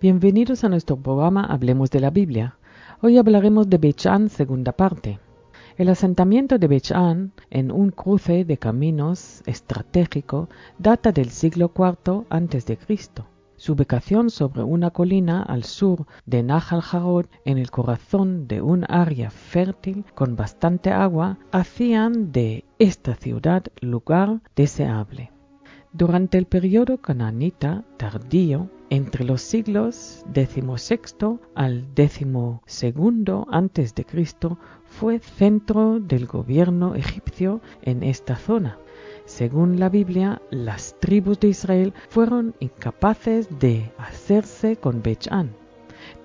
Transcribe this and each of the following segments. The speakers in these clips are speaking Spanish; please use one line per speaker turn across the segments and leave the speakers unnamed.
Bienvenidos a nuestro programa Hablemos de la Biblia. Hoy hablaremos de Beth-Shan, segunda parte. El asentamiento de Beth-Shan, en un cruce de caminos estratégico, data del siglo IV a.C. Su ubicación sobre una colina al sur de Nahal Harod, en el corazón de un área fértil con bastante agua, hacían de esta ciudad lugar deseable. Durante el periodo cananita tardío, entre los siglos XVI al XII a.C., fue centro del gobierno egipcio en esta zona. Según la Biblia, las tribus de Israel fueron incapaces de hacerse con Beth-Shan.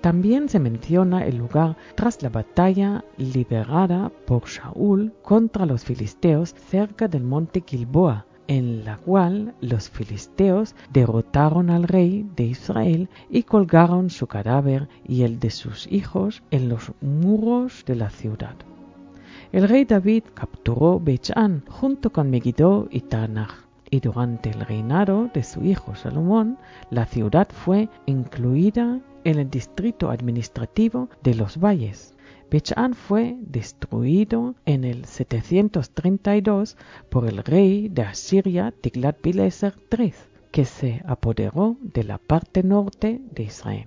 También se menciona el lugar tras la batalla librada por Shaul contra los filisteos cerca del monte Gilboa, en la cual los filisteos derrotaron al rey de Israel y colgaron su cadáver y el de sus hijos en los muros de la ciudad. El rey David capturó Beth-Shan junto con Megiddo y Taanach, y durante el reinado de su hijo Salomón, la ciudad fue incluida en el distrito administrativo de los valles. Beth-Shan fue destruido en el 732 por el rey de Asiria Tiglat-Pileser III, que se apoderó de la parte norte de Israel.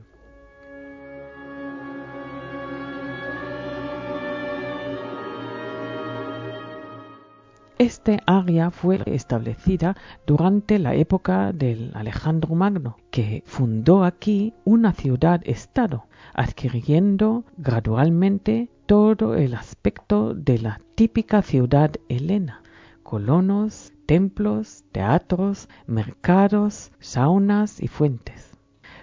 Este área fue establecida durante la época del Alejandro Magno, que fundó aquí una ciudad-estado, adquiriendo gradualmente todo el aspecto de la típica ciudad helena: colonos, templos, teatros, mercados, saunas y fuentes.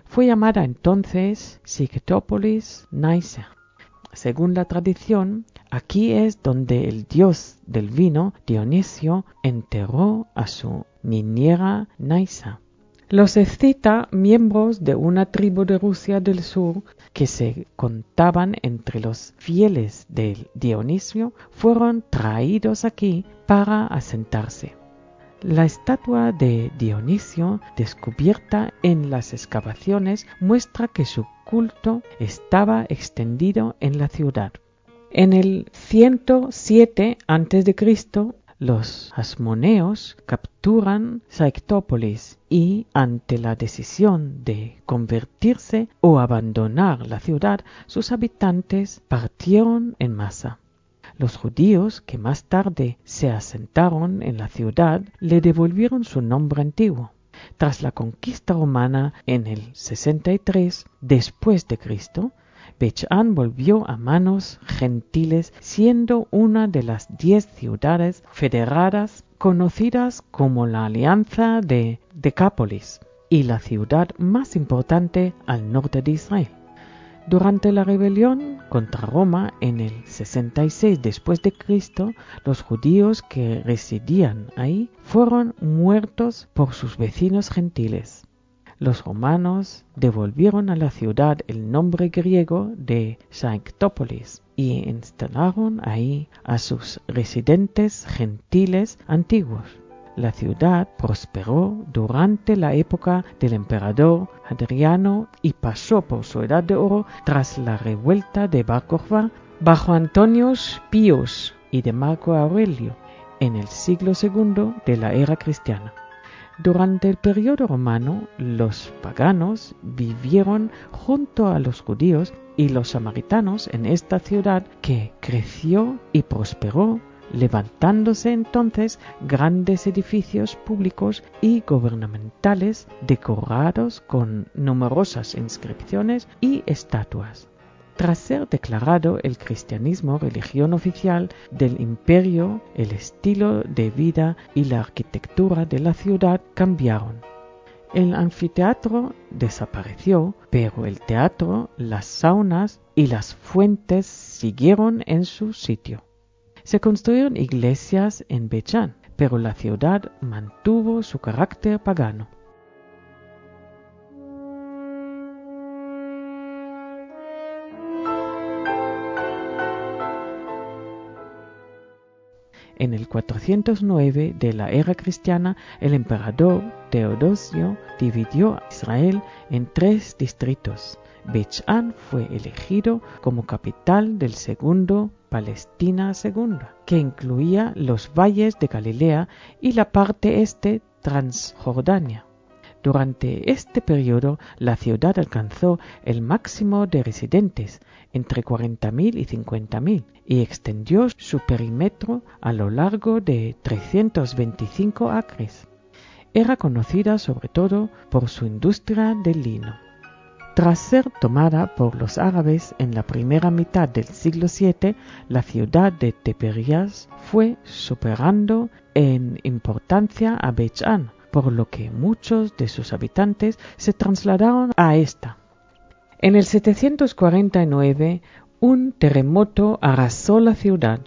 Fue llamada entonces Sictópolis Naisa. Según la tradición, aquí es donde el dios del vino, Dionisio, enterró a su niñera Naisa. Los escitas, miembros de una tribu de Rusia del sur que se contaban entre los fieles de Dionisio, fueron traídos aquí para asentarse. La estatua de Dionisio, descubierta en las excavaciones, muestra que su culto estaba extendido en la ciudad. En el 107 a.C., los asmoneos capturan Sictópolis y, ante la decisión de convertirse o abandonar la ciudad, sus habitantes partieron en masa. Los judíos, que más tarde se asentaron en la ciudad, le devolvieron su nombre antiguo. Tras la conquista romana en el 63 después de Cristo, Beth-Shan volvió a manos gentiles, siendo una de las 10 ciudades federadas conocidas como la Alianza de Decápolis y la ciudad más importante al norte de Israel. Durante la rebelión contra Roma en el 66 después de Cristo, los judíos que residían ahí fueron muertos por sus vecinos gentiles. Los romanos devolvieron a la ciudad el nombre griego de Sictópolis y instalaron ahí a sus residentes gentiles antiguos. La ciudad prosperó durante la época del emperador Hadriano y pasó por su edad de oro tras la revuelta de Bar Kokhba bajo Antonius Pius y de Marco Aurelio en el siglo II de la era cristiana. Durante el periodo romano, los paganos vivieron junto a los judíos y los samaritanos en esta ciudad que creció y prosperó, levantándose entonces grandes edificios públicos y gubernamentales decorados con numerosas inscripciones y estatuas. Tras ser declarado el cristianismo religión oficial del imperio, el estilo de vida y la arquitectura de la ciudad cambiaron. El anfiteatro desapareció, pero el teatro, las saunas y las fuentes siguieron en su sitio. Se construyeron iglesias en Beth-Shan, pero la ciudad mantuvo su carácter pagano. En el 409 de la era cristiana, el emperador Teodosio dividió a Israel en 3 distritos. Beit-An fue elegido como capital del segundo Palestina II, que incluía los valles de Galilea y la parte este Transjordania. Durante este periodo, la ciudad alcanzó el máximo de residentes, entre 40.000 y 50.000, y extendió su perímetro a lo largo de 325 acres. Era conocida sobre todo por su industria del lino. Tras ser tomada por los árabes en la primera mitad del siglo VII, la ciudad de Tiberias fue superando en importancia a Beit-An, por lo que muchos de sus habitantes se trasladaron a esta. En el 749, un terremoto arrasó la ciudad.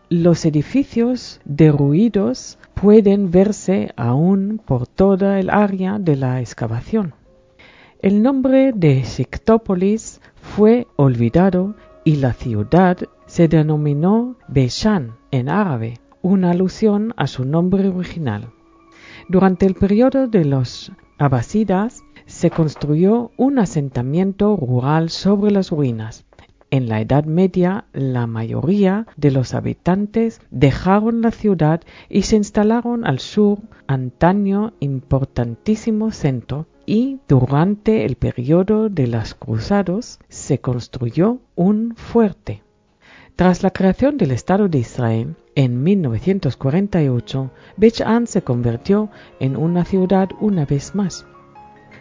Los edificios derruidos pueden verse aún por toda el área de la excavación. El nombre de Sictópolis fue olvidado y la ciudad se denominó Beishan en árabe, una alusión a su nombre original. Durante el periodo de los abásidas se construyó un asentamiento rural sobre las ruinas. En la Edad Media, la mayoría de los habitantes dejaron la ciudad y se instalaron al sur, antaño importantísimo centro, y durante el periodo de los cruzados se construyó un fuerte. Tras la creación del Estado de Israel, en 1948, Beit-An se convirtió en una ciudad una vez más.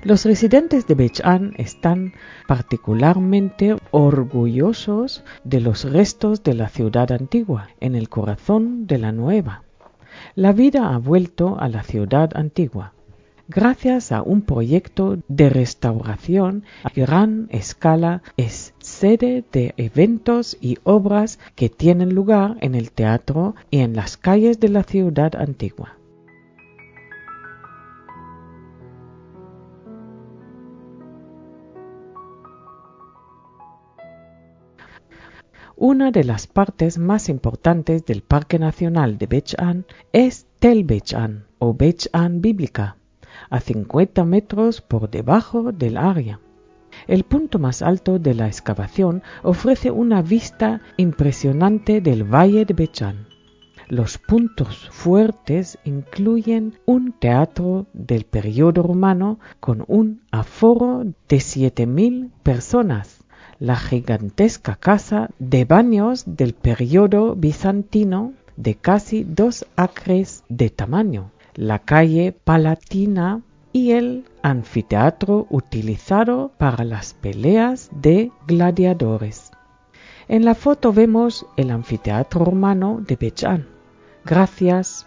Los residentes de Beit-An están particularmente orgullosos de los restos de la ciudad antigua, en el corazón de la nueva. La vida ha vuelto a la ciudad antigua, gracias a un proyecto de restauración a gran escala. Es sede de eventos y obras que tienen lugar en el teatro y en las calles de la ciudad antigua. Una de las partes más importantes del Parque Nacional de Beit-An es Tel Beit-An o Beit-An bíblica, a 50 metros por debajo del área. El punto más alto de la excavación ofrece una vista impresionante del valle de Beit-An. Los puntos fuertes incluyen un teatro del periodo romano con un aforo de 7.000 personas, la gigantesca casa de baños del periodo bizantino de casi 2 acres de tamaño, la calle Palatina y el anfiteatro utilizado para las peleas de gladiadores. En la foto vemos el anfiteatro romano de Beit-An. Gracias